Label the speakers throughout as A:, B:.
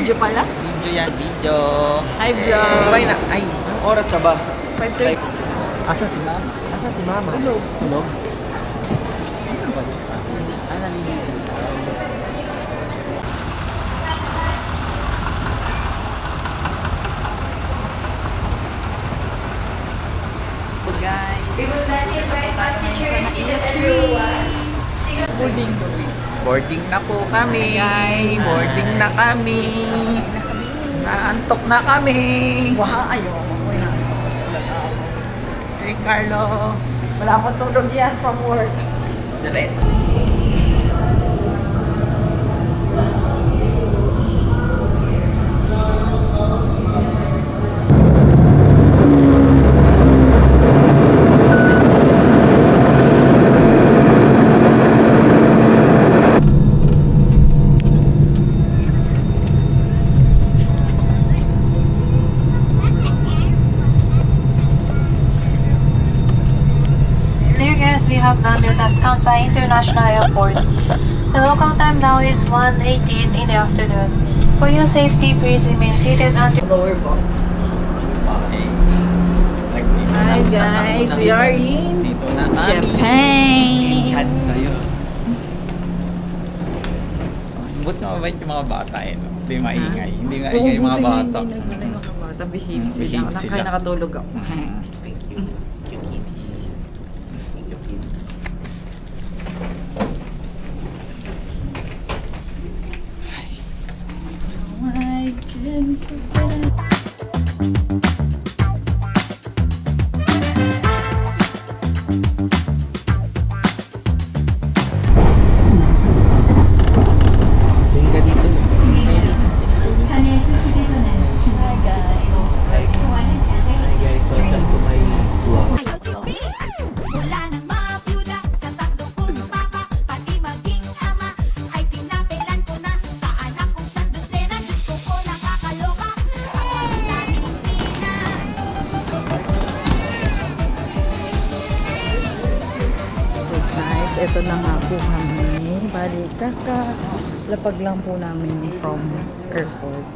A: Video pala?
B: Video yan, video.
A: Hi, vlog.
B: Sabay na. Ay, ang oras na ba?
A: 5:30.
B: Asan si mama? Asan si mama? Tulog. Tulog? Ah, naliligo.
A: Guys, sana i-tree. Boarding.
B: Boarding na po kami.
A: Guys.
B: Boarding na kami. Naantok na kami.
A: Wah, ayoko.
B: Hey, Carlo.
A: Wala akong tulog yan from work.
B: Dire.
C: Dear guests, we have landed at Kansai International Airport. The local time now is 1:18 in the afternoon. For your safety, please remain seated until
A: Lower bunk. Hi guys, we are in
B: Dito na kami.
A: Japan.
B: Ingat sa'yo. But na mabait yung mga bata eh. No? Hindi maingay. Hindi maingay yung mga bata.
A: Hindi yung mga bata. Behave sila.
B: Behave sila.
A: Kaya nakatulog ako.
B: Thank you. Thank you, kid.
A: I can forget.
B: Tingin ka dito.
A: Hi guys.
B: Hi guys, welcome to my vlog.
D: Mula nang mabiyuda sa tatlo kong papa, pati maging ama, ay pinapilan ko na sa anak kong sandosena. Diyos ko po nakakaloka, ang daming pina.
A: So guys, ito na nga po kami. Bali, lapag lang po namin from airport.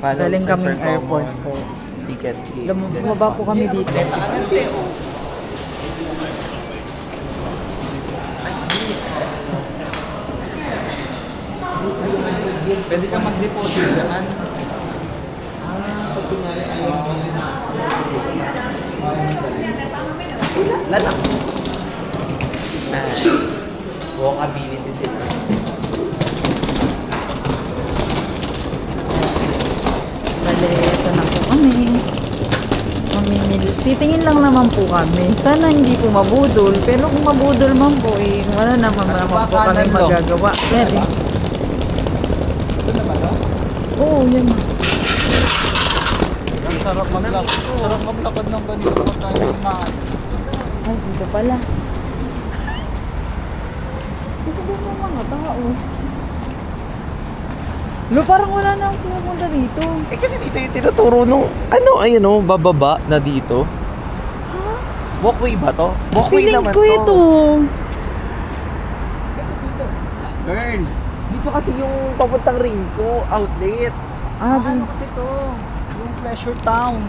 A: Galing kaming airport po.
B: Ticket.
A: Bumaba po kami dito.
B: Pwede ka mag-deposit dyan. Pag kunwari ayaw mo. Lalak. Walkability sila.
A: Bali, ito na po kami. Mamimili. Titingin lang naman po kami. Sana hindi po mabudol. Pero kung mabudol man po, wala naman po kami magagawa. Pwede.
B: Ito na ba, no?
A: Oo, yan.
B: Ang sarap maglakad. Sarap maglakad ng ganito pagkain ng mahal.
A: Ay, dito pala. Gusto ko mo mga tao. Lo, parang wala na akong pumupunta dito.
E: Eh kasi dito yung tinuturo nung ayun o, bababa na dito.
A: Ha?
E: Walkway ba to? Walkway
A: Feeling
E: naman
A: ko
E: to.
A: ito.
E: Kasi dito. Girl, dito kasi yung papuntang Rinco outlet.
A: Ah, dun.
B: Kasi to? Yung Pleasure Town.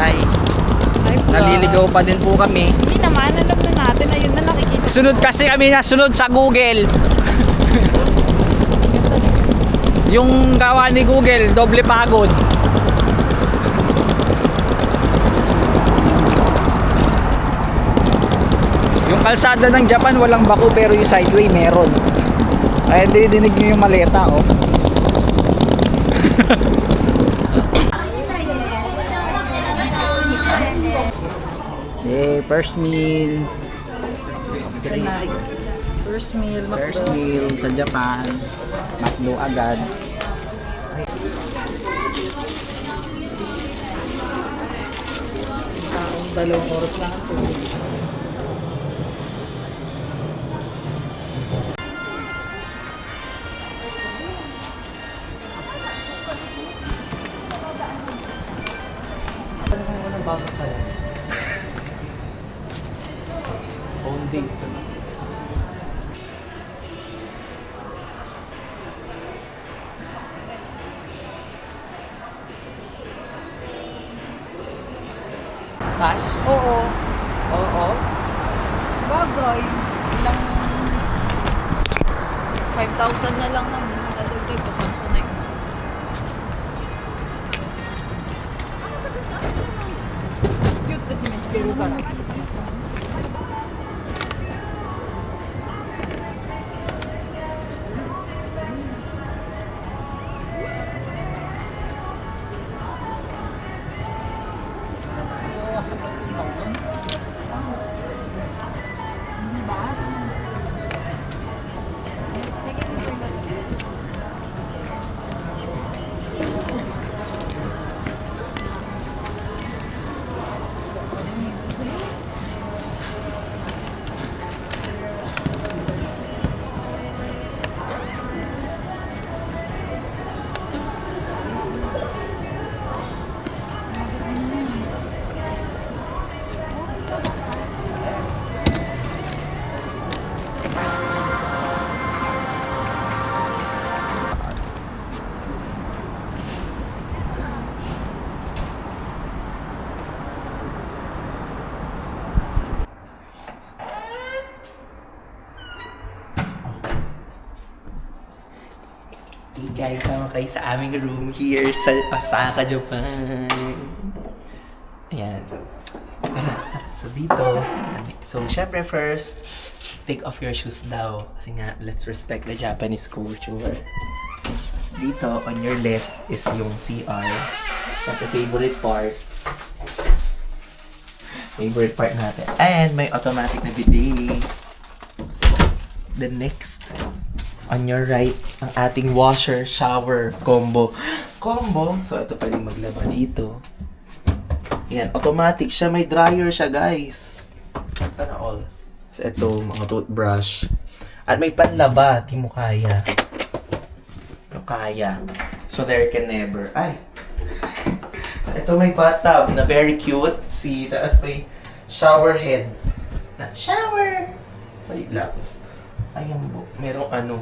B: Hi.
A: Hi, vlog.
B: Naliligaw pa din po kami.
A: Hindi naman, alam na natin. Ayun na nakikita.
B: Sunod kasi kami na sunod sa Google. Yung gawa ni Google, doble pagod. Yung kalsada ng Japan walang bako pero yung sideway meron. Kaya dinidinig nyo yung maleta, oh. First meal.
A: First meal,
B: First
A: McDo.
B: meal sa Japan. McDo agad.
A: Dalawang oras lang ang tulog.
B: Ano kung walang bago sa'yo?
E: Home days. Cash?
A: Oo.
E: Oo.
A: Bagay. Ilang 5,000 na lang naman. Dadagdag ko Samsonite na. Cute kasi may spiro ka rin.
E: Hey guys, sama kayo sa aming room here sa Osaka, Japan. Ayan. So dito, so syempre first, take off your shoes daw. Kasi nga, let's respect the Japanese culture. So dito, on your left is yung CR. Syempre favorite part. Favorite part natin. And may automatic na bidet. The next, on your right, ang ating washer, shower, combo. Combo? So, ito pwedeng maglaba dito. Yan, automatic siya. May dryer siya, guys. Sana all. So, ito, mga toothbrush. At may panlaba. Di mo kaya. Ano kaya? So, there can never. Ay! So, ito may bathtub na very cute. See, taas may shower head. Na, shower! Wait lang. Ayan po. Merong ano.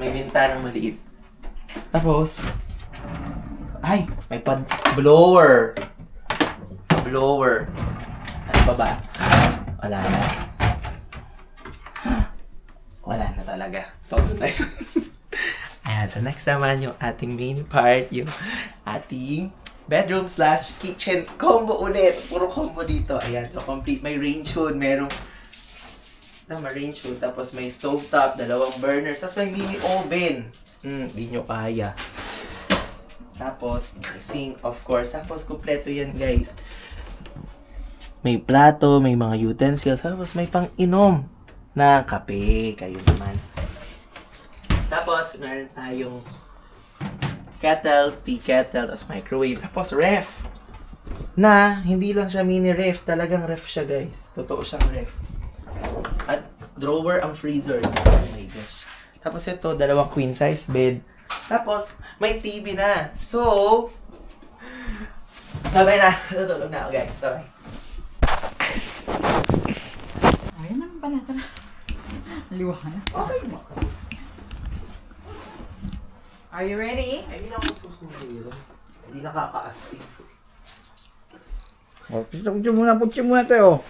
E: May bintanang maliit. Tapos, ay! May blower. Blower. Ano pa ba? Wala na. Wala na talaga. Todo na yun. Ayan. So, next naman yung ating main part. Yung ating bedroom / kitchen combo ulit. Puro combo dito. Ayan. So, complete. May range hood. Merong range hood. Tapos may stove top. 2 burners. Tapos may mini oven. Di nyo kaya. Tapos, may sink, of course. Tapos, kumpleto yan, guys. May plato, may mga utensils. Tapos, may pang-inom na kape. Kayo naman. Tapos, meron tayong kettle, tea kettle, tapos microwave. Tapos, ref. Na, hindi lang siya mini ref. Talagang ref siya, guys. Totoo siyang ref. At drawer ang freezer. Oh my gosh. Tapos, ito, 2 queen size bed. Tapos, may TV na. So, sabay na. Tutulog na ako, guys. Sabay.
A: Ayun naman pala. Tara. Liwanag.
E: Okay mo.
A: Are you ready?
E: Ay, hindi na ako susunod. Hindi nakaka-astig.
B: Putyo muna tayo.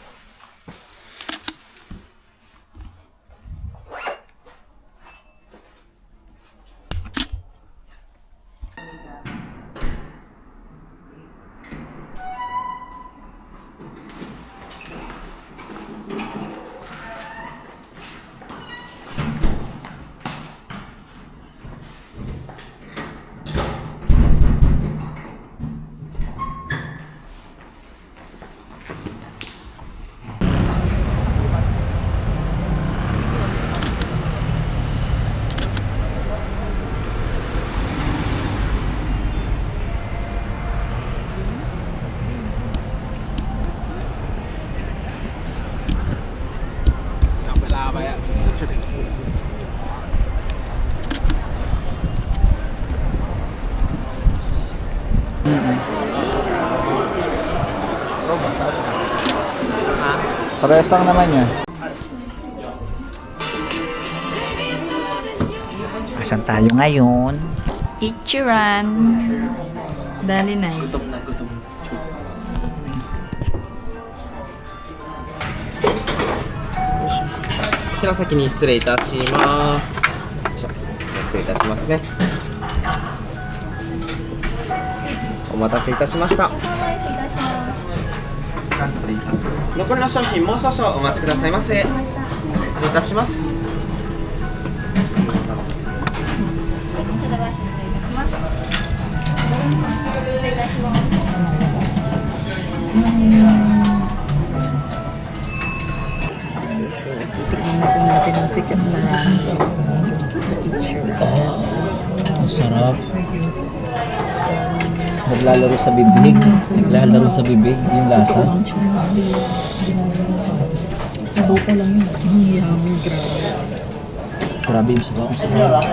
E: Ha?
B: Parehas lang naman yan. Asan tayo ngayon?
A: Ichiran. Dali na.
E: Gutom na gutom.
F: こちら先に失礼いたします。失礼いたしますね。お待たせいたしました。失礼いたします。残りの商品もう少々お待ちくださいませ。失礼いたします。
A: Tignan na po natin ang sikat na Ichiran.
G: Ang sarap. Naglalaro sa bibig. Naglalaro sa bibig yung lasa.
A: Subuko lang yun. Ang yummy, grabe.
G: Grabe yung sarap. Ang sarap.